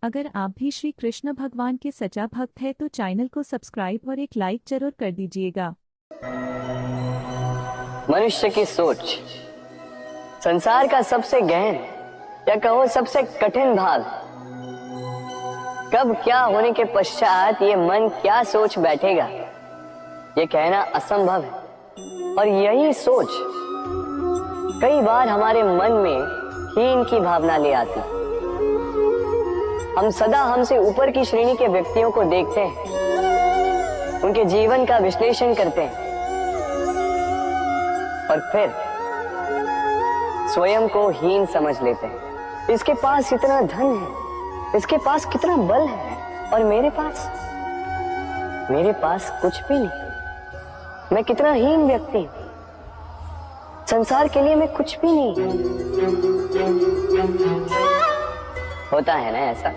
अगर आप भी श्री कृष्ण भगवान के सच्चा भक्त है तो चैनल को सब्सक्राइब और एक लाइक जरूर कर दीजिएगा। मनुष्य की सोच संसार का सबसे गहन या कहो सबसे कठिन भाग। कब क्या होने के पश्चात ये मन क्या सोच बैठेगा ये कहना असंभव है। और यही सोच कई बार हमारे मन में हीन की भावना ले आती। हम सदा हमसे ऊपर की श्रेणी के व्यक्तियों को देखते हैं, उनके जीवन का विश्लेषण करते हैं और फिर स्वयं को हीन समझ लेते हैं। इसके पास इतना धन है, इसके पास कितना बल है, और मेरे पास कुछ भी नहीं। मैं कितना हीन व्यक्ति हूं, संसार के लिए मैं कुछ भी नहीं। होता है ना ऐसा,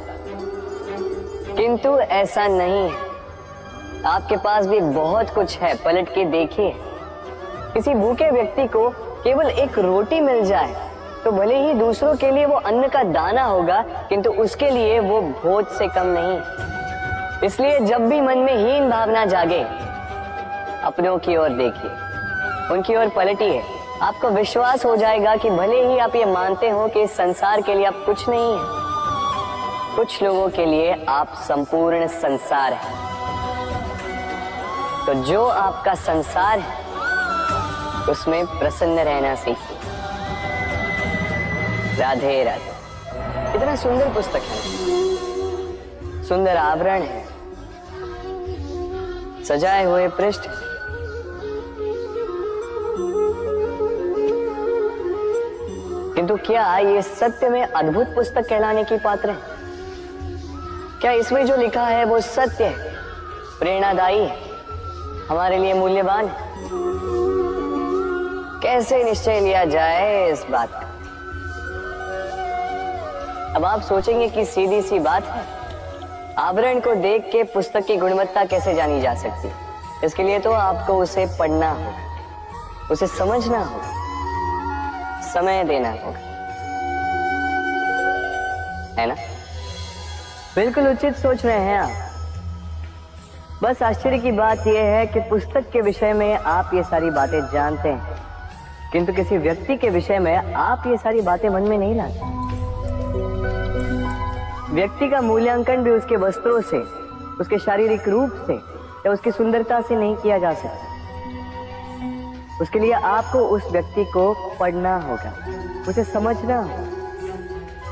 किंतु ऐसा नहीं है। आपके पास भी बहुत कुछ है, पलट के देखिए। किसी भूखे व्यक्ति को केवल एक रोटी मिल जाए तो भले ही दूसरों के लिए वो अन्न का दाना होगा, किंतु उसके लिए वो भोज से कम नहीं। इसलिए जब भी मन में हीन भावना जागे, अपनों की ओर देखिए, उनकी ओर पलटिए। आपको विश्वास हो जाएगा कि भले ही आप ये मानते हो कि इस संसार के लिए आप कुछ नहीं है, कुछ लोगों के लिए आप संपूर्ण संसार है। तो जो आपका संसार है उसमें प्रसन्न रहना सीखिए। राधे राधे। इतना सुंदर पुस्तक है, सुंदर आवरण है, सजाए हुए पृष्ठ, किंतु क्या ये सत्य में अद्भुत पुस्तक कहलाने की पात्र है? क्या इसमें जो लिखा है वो सत्य है, प्रेरणादायी है, हमारे लिए मूल्यवान है? कैसे निश्चय लिया जाए इस बात का? अब आप सोचेंगे कि सीधी सी बात है, आवरण को देख के पुस्तक की गुणवत्ता कैसे जानी जा सकती है? इसके लिए तो आपको उसे पढ़ना होगा, उसे समझना होगा, समय देना होगा, है ना? बिल्कुल उचित सोच रहे हैं आप। बस आश्चर्य की बात यह है कि पुस्तक के विषय में आप ये सारी बातें जानते हैं, किंतु किसी व्यक्ति के विषय में आप ये सारी बातें मन में नहीं लाते। व्यक्ति का मूल्यांकन भी उसके वस्त्रों से, उसके शारीरिक रूप से या उसकी सुंदरता से नहीं किया जा सकता। उसके लिए आपको उस व्यक्ति को पढ़ना होगा, उसे समझना होगा,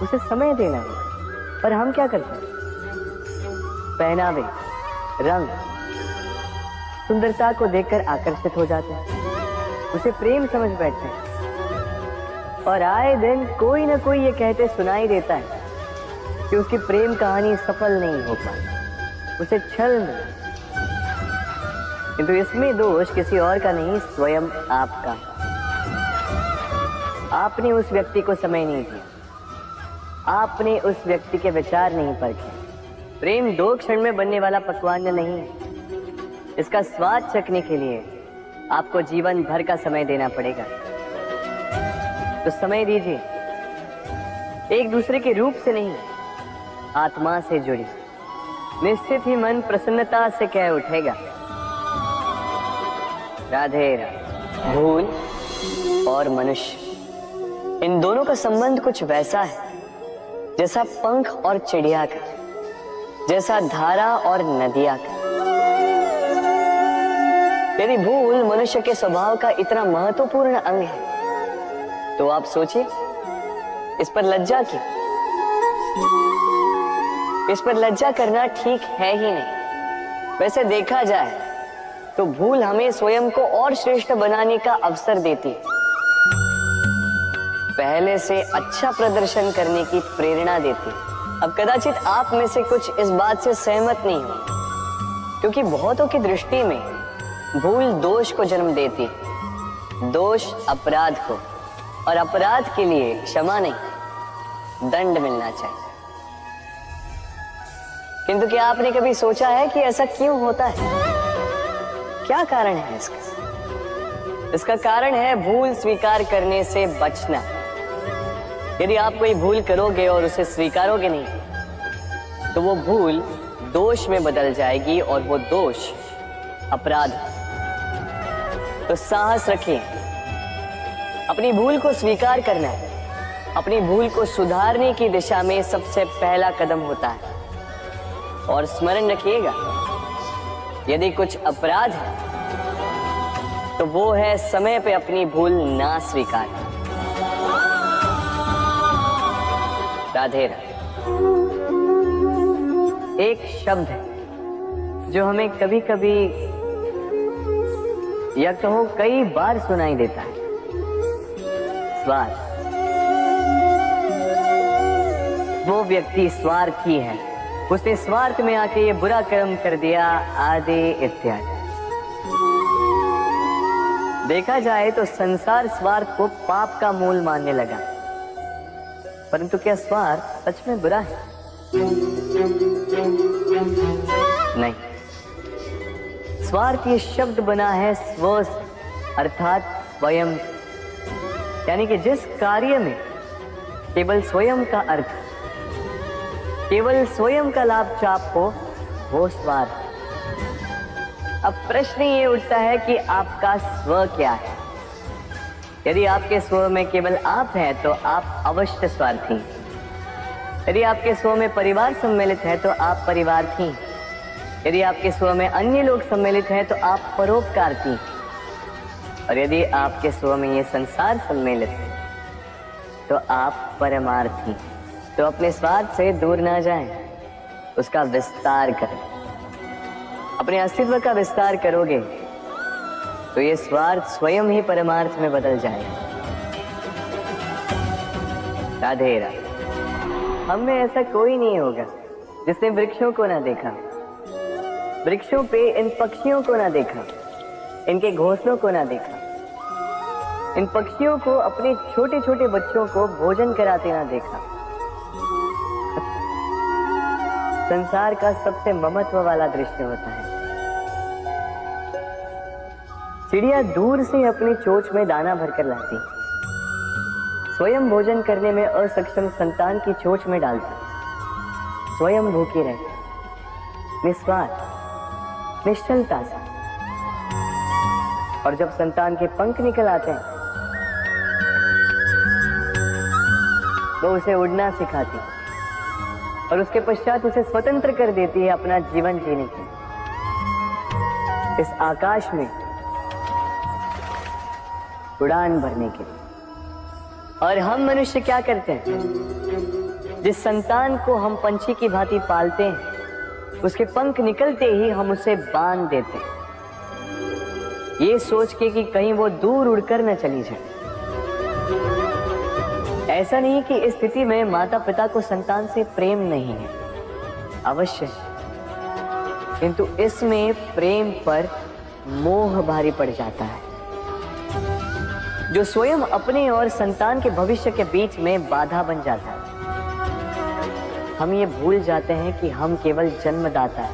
उसे समय देना होगा। पर हम क्या करते हैं? पहनावे, रंग, सुंदरता को देखकर आकर्षित हो जाते हैं, उसे प्रेम समझ बैठते हैं, और आए दिन कोई ना कोई ये कहते सुनाई देता है कि उसकी प्रेम कहानी सफल नहीं हो पाई, उसे छल मिला। किंतु इसमें दोष किसी और का नहीं, स्वयं आपका। आपने उस व्यक्ति को समय नहीं दिया, आपने उस व्यक्ति के विचार नहीं परखे। प्रेम 2 क्षण में बनने वाला पकवान नहीं है। इसका स्वाद चखने के लिए आपको जीवन भर का समय देना पड़ेगा। तो समय दीजिए, एक दूसरे के रूप से नहीं, आत्मा से जुड़ी। निश्चित ही मन प्रसन्नता से कह उठेगा, राधे राधे। भूल और मनुष्य, इन दोनों का संबंध कुछ वैसा है जैसा पंख और चिड़िया का, जैसा धारा और नदिया का। यदि भूल मनुष्य के स्वभाव का इतना महत्वपूर्ण अंग है तो आप सोचिए, इस पर लज्जा क्यों? इस पर लज्जा करना ठीक है ही नहीं। वैसे देखा जाए तो भूल हमें स्वयं को और श्रेष्ठ बनाने का अवसर देती है, पहले से अच्छा प्रदर्शन करने की प्रेरणा देती है। अब कदाचित आप में से कुछ इस बात से सहमत नहीं हो, क्योंकि बहुतों की दृष्टि में भूल दोष को जन्म देती है, दोष अपराध को, और अपराध के लिए क्षमा नहीं, दंड मिलना चाहिए। किंतु क्या आपने कभी सोचा है कि ऐसा क्यों होता है? क्या कारण है इसका? इसका कारण है भूल स्वीकार करने से बचना। यदि आप कोई भूल करोगे और उसे स्वीकारोगे नहीं तो वो भूल दोष में बदल जाएगी और वो दोष अपराध। तो साहस रखिए, अपनी भूल को स्वीकार करना अपनी भूल को सुधारने की दिशा में सबसे पहला कदम होता है। और स्मरण रखिएगा, यदि कुछ अपराध है तो वो है समय पे अपनी भूल ना स्वीकार। राधे राधे। एक शब्द है जो हमें कभी कभी या कहो कई बार सुनाई देता है, स्वार्थ। वो व्यक्ति स्वार्थी है, उसने स्वार्थ में आके ये बुरा कर्म कर दिया, आदि इत्यादि। देखा जाए तो संसार स्वार्थ को पाप का मूल मानने लगा, परंतु क्या स्वार्थ सच में बुरा है? नहीं। स्वार्थ ये शब्द बना है स्व अर्थात स्वयं, यानी कि जिस कार्य में केवल स्वयं का अर्थ, केवल स्वयं का लाभ चाप हो, वो स्वार्थ। अब प्रश्न ये उठता है कि आपका स्व क्या है? यदि आपके स्व में केवल आप हैं तो आप अवश्य स्वार्थी। यदि आपके स्व में परिवार सम्मिलित है तो आप परिवार्थी। यदि आपके स्व में अन्य लोग सम्मिलित हैं तो आप परोपकारती। और यदि आपके स्व में ये संसार सम्मिलित है तो आप परमार्थी। तो अपने स्वार्थ से दूर ना जाएं, उसका विस्तार करें। अपने अस्तित्व का विस्तार करोगे तो ये स्वार्थ स्वयं ही परमार्थ में बदल जाएगा। राधे राधे। हम में ऐसा कोई नहीं होगा जिसने वृक्षों को ना देखा, वृक्षों पे इन पक्षियों को ना देखा, इनके घोंसलों को ना देखा, इन पक्षियों को अपने छोटे छोटे बच्चों को भोजन कराते ना देखा। संसार का सबसे ममत्व वाला दृश्य होता है। चिड़िया दूर से अपनी चोंच में दाना भरकर लाती, स्वयं भोजन करने में असक्षम संतान की चोंच में डालती, स्वयं भूखी रहती, निस्वार्थ निश्चलता से। और जब संतान के पंख निकल आते हैं वो उसे उड़ना सिखाती और उसके पश्चात उसे स्वतंत्र कर देती है अपना जीवन जीने के। इस आकाश में उड़ान भरने के लिए। और हम मनुष्य क्या करते हैं? जिस संतान को हम पंछी की भांति पालते हैं, उसके पंख निकलते ही हम उसे बांध देते हैं, ये सोच के कि कहीं वो दूर उड़कर न चली जाए। ऐसा नहीं कि इस स्थिति में माता पिता को संतान से प्रेम नहीं है, अवश्य, किंतु इसमें प्रेम पर मोह भारी पड़ जाता है, जो स्वयं अपने और संतान के भविष्य के बीच में बाधा बन जाता है। हम ये भूल जाते हैं कि हम केवल जन्मदाता है,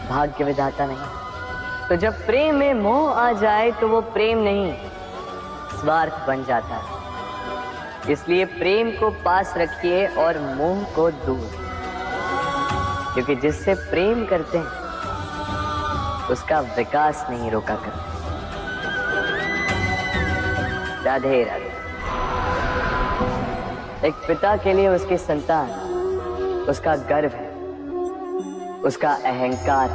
भाग्य विधाता नहीं। तो जब प्रेम में मोह आ जाए तो वो प्रेम नहीं, स्वार्थ बन जाता है। इसलिए प्रेम को पास रखिए और मोह को दूर, क्योंकि जिससे प्रेम करते हैं उसका विकास नहीं रोका करते। राधे राधे। एक पिता के लिए उसकी संतान उसका गर्व है, उसका अहंकार,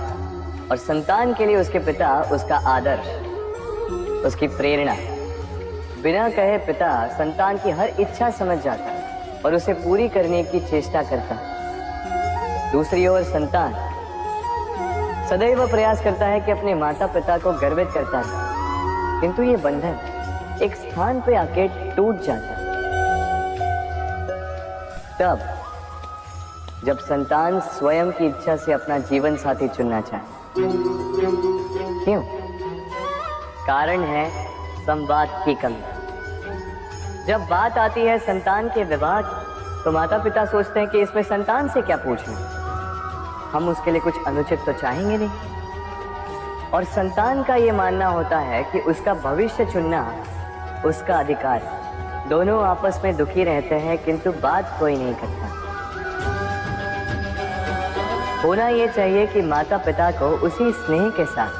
और संतान के लिए उसके पिता उसका आदर्श, उसकी प्रेरणा। बिना कहे पिता संतान की हर इच्छा समझ जाता है और उसे पूरी करने की चेष्टा करता है। दूसरी ओर संतान सदैव प्रयास करता है कि अपने माता पिता को गर्वित करता है, किंतु ये बंधन एक स्थान पे आके टूट जाता है। तब जब संतान स्वयं की इच्छा से अपना जीवन साथी चुनना चाहे। क्यों? कारण है संवाद की कमी। जब बात आती है संतान के विवाह की, तो माता पिता सोचते हैं कि इसमें संतान से क्या पूछना, हम उसके लिए कुछ अनुचित तो चाहेंगे नहीं। और संतान का ये मानना होता है कि उसका भविष्य चुनना उसका अधिकार। दोनों आपस में दुखी रहते हैं, किंतु बात कोई नहीं करता। होना ये चाहिए कि माता पिता को उसी स्नेह के साथ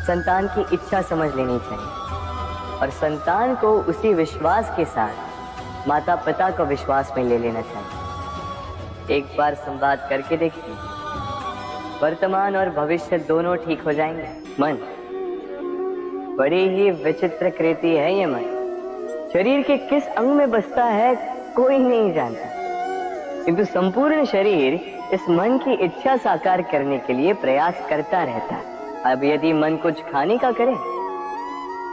संतान की इच्छा समझ लेनी चाहिए और संतान को उसी विश्वास के साथ माता पिता को विश्वास में ले लेना चाहिए। एक बार संवाद करके देखिए, वर्तमान और भविष्य दोनों ठीक हो जाएंगे। मन बड़ी ही विचित्र कृति है ये मन। शरीर के किस अंग में बसता है कोई नहीं जानता, किंतु संपूर्ण शरीर इस मन की इच्छा साकार करने के लिए प्रयास करता रहता है। अब यदि मन कुछ खाने का करे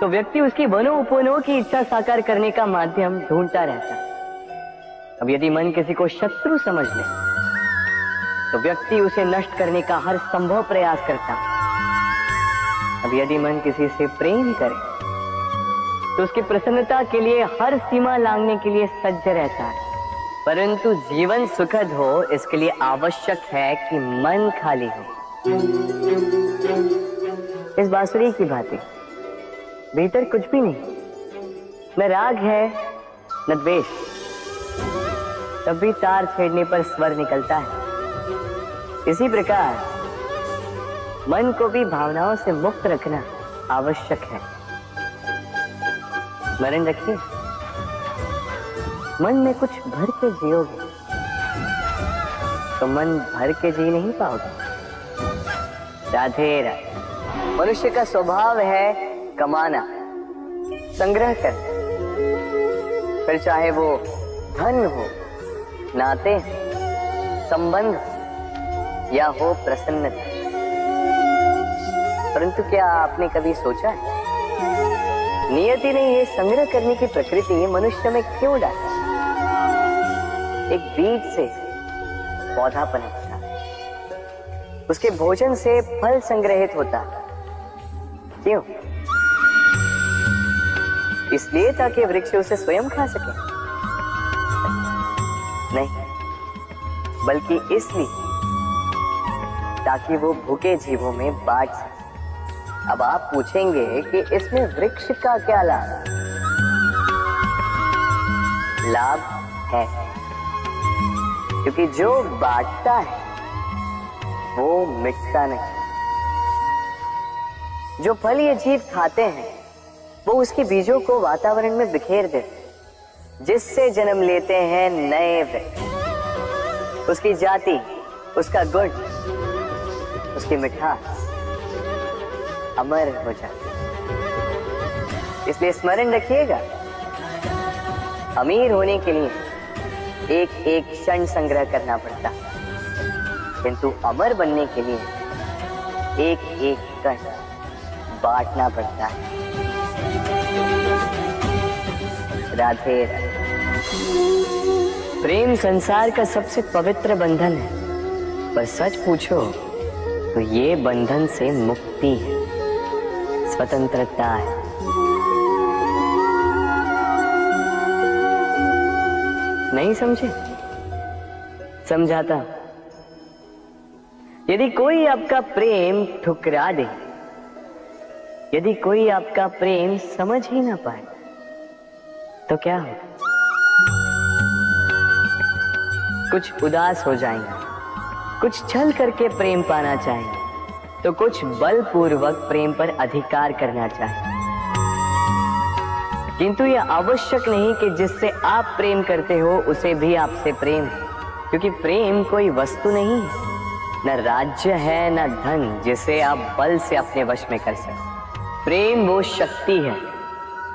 तो व्यक्ति उसकी बनो उपनो की इच्छा साकार करने का माध्यम ढूंढता रहता है। अब यदि मन किसी को शत्रु समझ ले तो व्यक्ति उसे नष्ट करने का हर संभव प्रयास करता है। अब यदि मन किसी से प्रेम करे तो उसकी प्रसन्नता के लिए हर सीमा लांघने के लिए सज्ज रहता है। परंतु जीवन सुखद हो इसके लिए आवश्यक है कि मन खाली हो। इस बांसुरी की भांति भीतर कुछ भी नहीं, न राग है न द्वेष, तब भी तार छेड़ने पर स्वर निकलता है। इसी प्रकार मन को भी भावनाओं से मुक्त रखना आवश्यक है। स्मरण रखिए, मन में कुछ भर के जियोगे तो मन भर के जी नहीं पाओगे। राधे राधे। मनुष्य का स्वभाव है कमाना, संग्रह करना, फिर चाहे वो धन हो, नाते, संबंध या हो प्रसन्नता। परंतु क्या आपने कभी सोचा है नियति ने ये संग्रह करने की प्रकृति मनुष्य में क्यों डाला? एक बीज से पौधा पनपता, उसके भोजन से फल संग्रहित होता। क्यों? इसलिए ताकि वृक्ष उसे स्वयं खा सके? नहीं, बल्कि इसलिए ताकि वो भूखे जीवों में बांट सके। अब आप पूछेंगे कि इसमें वृक्ष का क्या लाभ? लाभ है, क्योंकि जो बांटता है वो मिटता नहीं। जो फल ये जीव खाते हैं वो उसके बीजों को वातावरण में बिखेर देते, जिससे जन्म लेते हैं नए वृक्ष। उसकी जाति, उसका गुण, उसकी मिठास अमर हो जाती। इसलिए स्मरण रखिएगा, अमीर होने के लिए एक एक क्षण संग्रह करना पड़ता, किंतु अमर बनने के लिए एक एक कण बांटना पड़ता है। राधे राधे। प्रेम संसार का सबसे पवित्र बंधन है, पर सच पूछो तो ये बंधन से मुक्ति है, स्वतंत्रता है। नहीं समझे? समझाता। यदि कोई आपका प्रेम ठुकरा दे, यदि कोई आपका प्रेम समझ ही ना पाए तो क्या होगा? कुछ उदास हो जाएंगे, कुछ छल करके प्रेम पाना चाहेंगे, तो कुछ बलपूर्वक प्रेम पर अधिकार करना चाहेंगे। किंतु यह आवश्यक नहीं कि जिससे आप प्रेम करते हो उसे भी आपसे प्रेम है, क्योंकि प्रेम कोई वस्तु नहीं है, न राज्य है न धन जिसे आप बल से अपने वश में कर सकते। प्रेम वो शक्ति है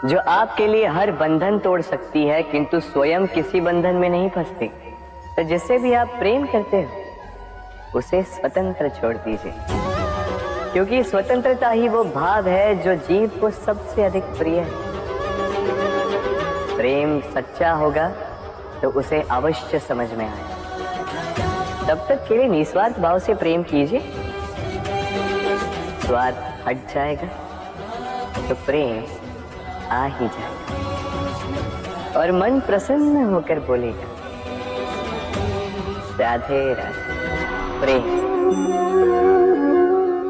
जो आपके लिए हर बंधन तोड़ सकती है, किंतु स्वयं किसी बंधन में नहीं फंसती। तो जिससे भी आप प्रेम करते हो उसे स्वतंत्र छोड़ दीजिए, क्योंकि स्वतंत्रता ही वो भाव है जो जीव को सबसे अधिक प्रिय है। प्रेम सच्चा होगा तो उसे अवश्य समझ में आए। तब तक के लिए निस्वार्थ भाव से प्रेम कीजिए, स्वार्थ हट जाएगा तो प्रेम आ ही जाएगा और मन प्रसन्न होकर बोलेगा राधे राधे। प्रेम,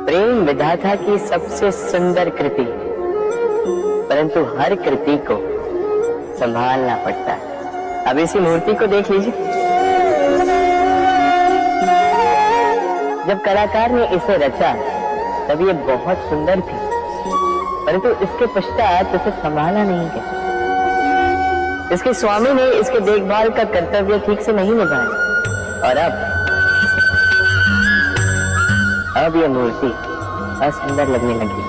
प्रेम विधाता की सबसे सुंदर कृति, परंतु हर कृति को संभालना पड़ता है। अब इसी मूर्ति को देख लीजिए। जब कलाकार ने इसे रचा तब ये बहुत सुंदर थी, परंतु इसके पश्चात इसे संभाला नहीं गया। इसके स्वामी ने इसके देखभाल का कर्तव्य ठीक से नहीं निभाया और अब यह मूर्ति असुंदर लगने लगी।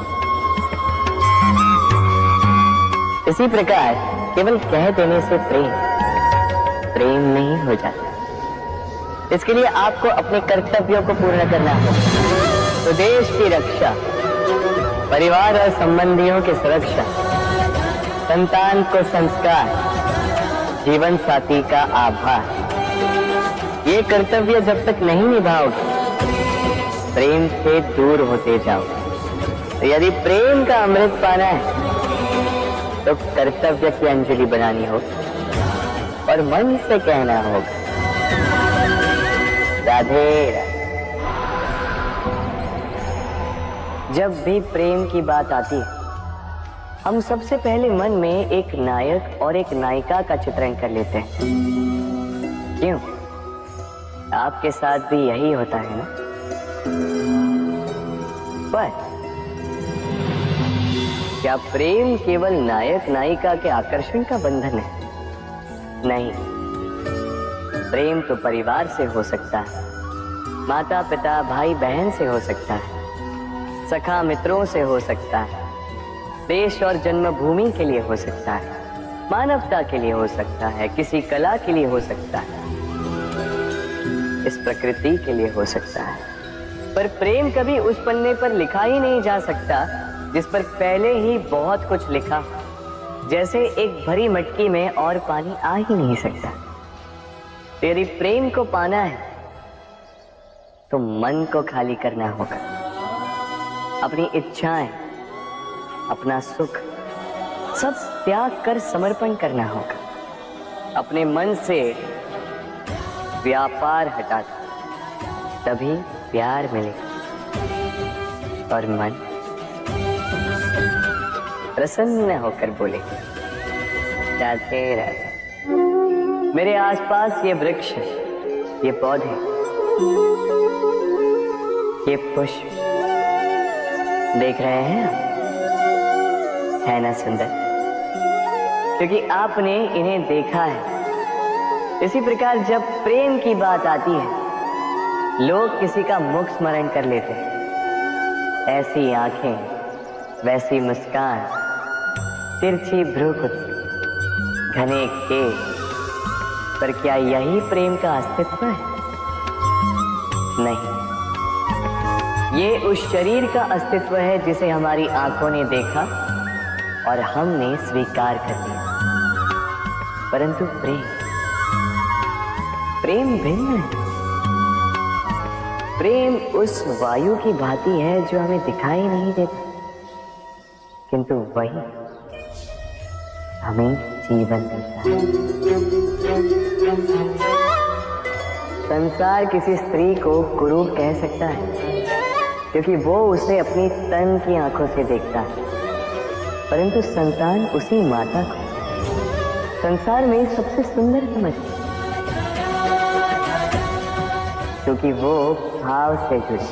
इसी प्रकार केवल कह देने से प्रेम नहीं हो जाता। इसके लिए आपको अपने कर्तव्यों को पूर्ण करना होगा। तो देश की रक्षा, परिवार और संबंधियों की सुरक्षा, संतान को संस्कार, जीवन साथी का आभार, ये कर्तव्य जब तक नहीं निभाओगे प्रेम से दूर होते जाओगे। तो यदि प्रेम का अमृत पाना है तो कर्तव्य की अंजलि बनानी होगी और मन से कहना होगा राधे राधे। जब भी प्रेम की बात आती है हम सबसे पहले मन में एक नायक और एक नायिका का चित्रण कर लेते हैं। क्यों? आपके साथ भी यही होता है ना? पर क्या प्रेम केवल नायक नायिका के आकर्षण का बंधन है? नहीं, प्रेम तो परिवार से हो सकता है, माता पिता भाई बहन से हो सकता है, सखा मित्रों से हो सकता है, देश और जन्मभूमि के लिए हो सकता है, मानवता के लिए हो सकता है, किसी कला के लिए हो सकता है, इस प्रकृति के लिए हो सकता है। पर प्रेम कभी उस पन्ने पर लिखा ही नहीं जा सकता जिस पर पहले ही बहुत कुछ लिखा। जैसे एक भरी मटकी में और पानी आ ही नहीं सकता। यदि प्रेम को पाना है तो मन को खाली करना होगा। अपनी इच्छाएं, अपना सुख सब त्याग कर समर्पण करना होगा। अपने मन से व्यापार हटा दो, तभी प्यार मिलेगा और मन प्रसन्न होकर बोले राधे राधे। मेरे आसपास ये वृक्ष, ये पौधे, ये पुष्प देख रहे हैं आप? है ना सुंदर? क्योंकि आपने इन्हें देखा है। इसी प्रकार जब प्रेम की बात आती है लोग किसी का मुख स्मरण कर लेते हैं। ऐसी आंखें, वैसी मुस्कान, तिरछी भ्रूकुटी, घने केश, पर क्या यही प्रेम का अस्तित्व है? नहीं, ये उस शरीर का अस्तित्व है जिसे हमारी आंखों ने देखा और हमने स्वीकार कर लिया। परंतु प्रेम भिन्न है। प्रेम उस वायु की भांति है जो हमें दिखाई नहीं देता, किंतु वही हमें जीवन देता है। संसार किसी स्त्री को कुरूप कह सकता है क्योंकि वो उसे अपनी तन की आंखों से देखता है, परंतु संतान उसी माता को संसार में सबसे सुंदर समझती है क्योंकि वो भाव से जुड़ी।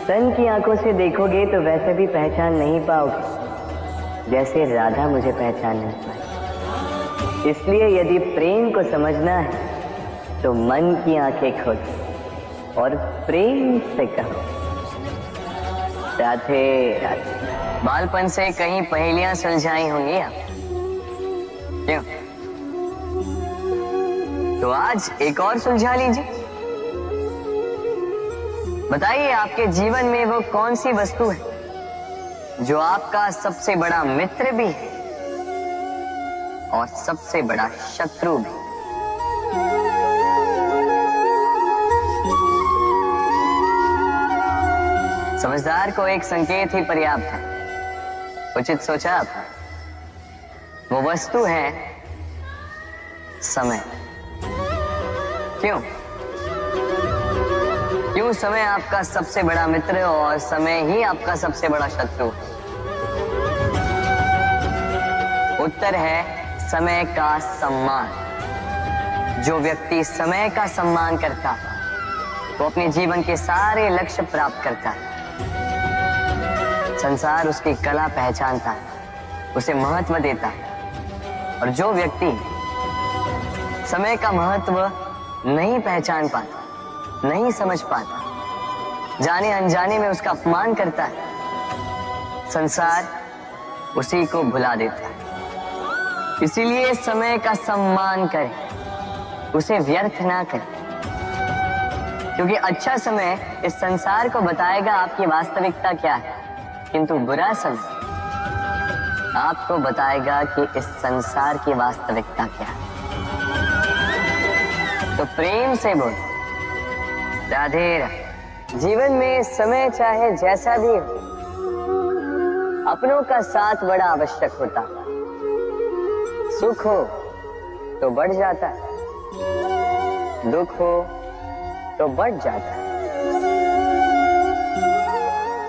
तन की आंखों से देखोगे तो वैसे भी पहचान नहीं पाओगे जैसे राधा मुझे पहचान नहीं पाई। इसलिए यदि प्रेम को समझना है तो मन की आंखें खोलो और प्रेम से कहो राधे राधे। बालपन से कहीं पहेलियां सुलझाई होंगी आप, क्यों? तो आज एक और सुलझा लीजिए। बताइए आपके जीवन में वो कौन सी वस्तु है जो आपका सबसे बड़ा मित्र भी है और सबसे बड़ा शत्रु भी। समझदार को एक संकेत ही पर्याप्त है। उचित सोचा आपने। वो वस्तु है समय। क्यों समय आपका सबसे बड़ा मित्र और समय ही आपका सबसे बड़ा शत्रु? उत्तर है समय का सम्मान। जो व्यक्ति समय का सम्मान करता वो अपने जीवन के सारे लक्ष्य प्राप्त करता है। संसार उसकी कला पहचानता है, उसे महत्व देता है। और जो व्यक्ति समय का महत्व नहीं पहचान पाता, नहीं समझ पाता, जाने अनजाने में उसका अपमान करता है, संसार उसी को भुला देता है। इसीलिए समय का सम्मान करें, उसे व्यर्थ ना करें, क्योंकि अच्छा समय इस संसार को बताएगा आपकी वास्तविकता क्या है, किंतु बुरा समय आपको बताएगा कि इस संसार की वास्तविकता क्या है। तो प्रेम से बोल राधे राधे। जीवन में समय चाहे जैसा भी हो, अपनों का साथ बड़ा आवश्यक होता है। सुख हो तो बढ़ जाता है, दुख हो तो बढ़ जाता है।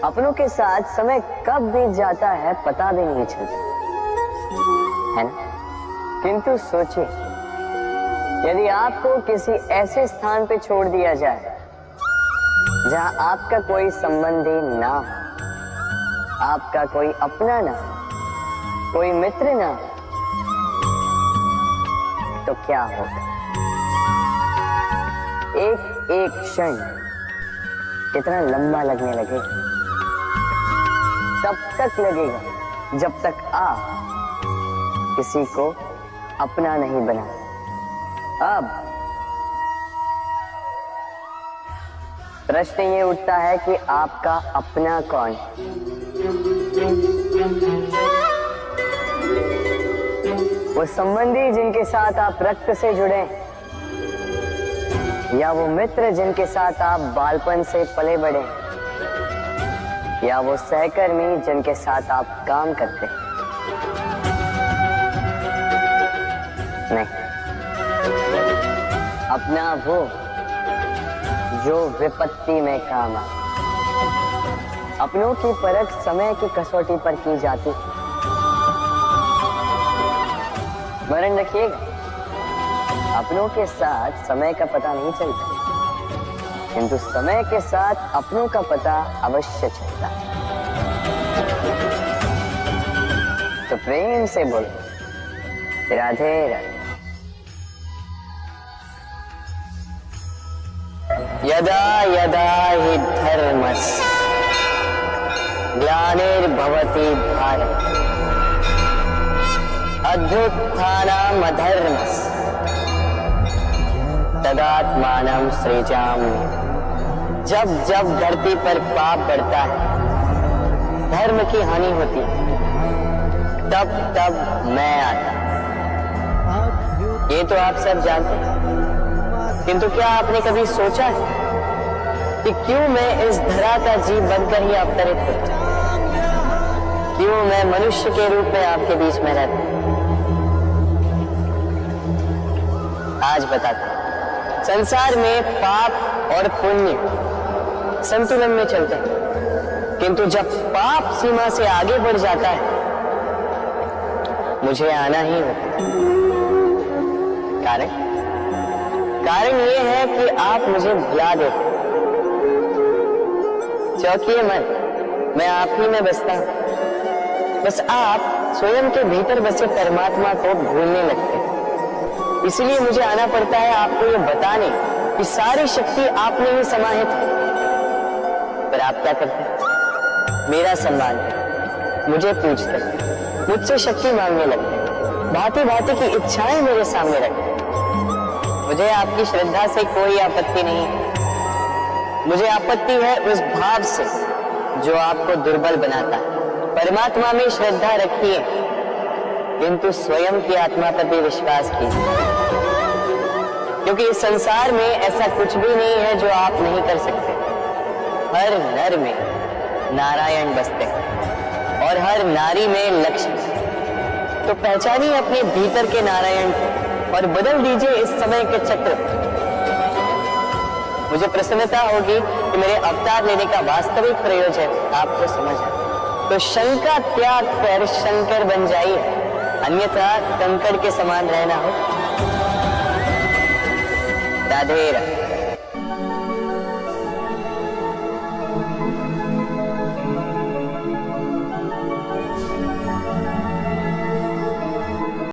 अपनों के साथ समय कब बीत जाता है पता भी नहीं चलता, है ना? किंतु सोचिए, यदि आपको किसी ऐसे स्थान पे छोड़ दिया जाए जहां आपका कोई संबंधी ना हो, आपका कोई अपना ना हो, कोई मित्र ना हो, तो क्या होगा? एक एक क्षण कितना लंबा लगने लगेगा। तब तक लगेगा जब तक आप किसी को अपना नहीं बना। अब प्रश्न ये उठता है कि आपका अपना कौन? वो संबंधी जिनके साथ आप रक्त से जुड़े, या वो मित्र जिनके साथ आप बालपन से पले बढ़े, या वो सहकर्मी जिनके साथ आप काम करते हैं? नहीं, अपना वो जो विपत्ति में काम आए। अपनों की परख समय की कसौटी पर की जाती। स्मरण रखिएगा, अपनों के साथ समय का पता नहीं चलता, किंतु समय के साथ अपनों का पता अवश्य चलता है। तो प्रेम से बोलो राधे राधे। यदा यदा हि धर्मस्य ग्लानिर्भवति भारत अभ्युत्थानम् अधर्मस्य तदात्मानं सृजामि। जब जब धरती पर पाप बढ़ता है, धर्म की हानि होती है, तब तब मैं आता। ये तो आप सब जानते हैं, किंतु क्या आपने कभी सोचा है कि क्यों मैं इस धरा का जीव बनकर ही अवतरित होता? क्यों मैं मनुष्य के रूप में आपके बीच में रहता? आज बताता हूं। संसार में पाप और पुण्य संतुलन में चलते हैं, किंतु जब पाप सीमा से आगे बढ़ जाता है, मुझे आना ही होता। कारण ये है कि आप मुझे भुला देते। चौकिए मन, मैं आप ही में बसता हूं। बस आप स्वयं के भीतर बसे परमात्मा को भूलने लगते हैं। इसलिए मुझे आना पड़ता है आपको ये बताने कि सारी शक्ति आप में ही समाहित है। पर आप क्या करते हैं? मेरा सम्मान है, मुझे पूछते हैं, मुझसे शक्ति मांगने लगते हैं, भांति भांति की इच्छाएं मेरे सामने रखते हैं। मुझे आपकी श्रद्धा से कोई आपत्ति नहीं है। मुझे आपत्ति है उस भाव से जो आपको दुर्बल बनाता है। परमात्मा में श्रद्धा रखिए, किंतु स्वयं की आत्मा पर भी विश्वास कीजिए, क्योंकि इस संसार में ऐसा कुछ भी नहीं है जो आप नहीं कर सकते। हर नर में नारायण बसते हैं और हर नारी में लक्ष्मी। तो पहचानिए अपने भीतर के नारायण को और बदल दीजिए इस समय के चक्र। मुझे प्रसन्नता होगी कि मेरे अवतार लेने का वास्तविक प्रयोजन आपको समझ आए। तो शंका त्याग कर शंकर बन जाइए, अन्यथा कंकड़ के समान रहना हो। राधे राधे।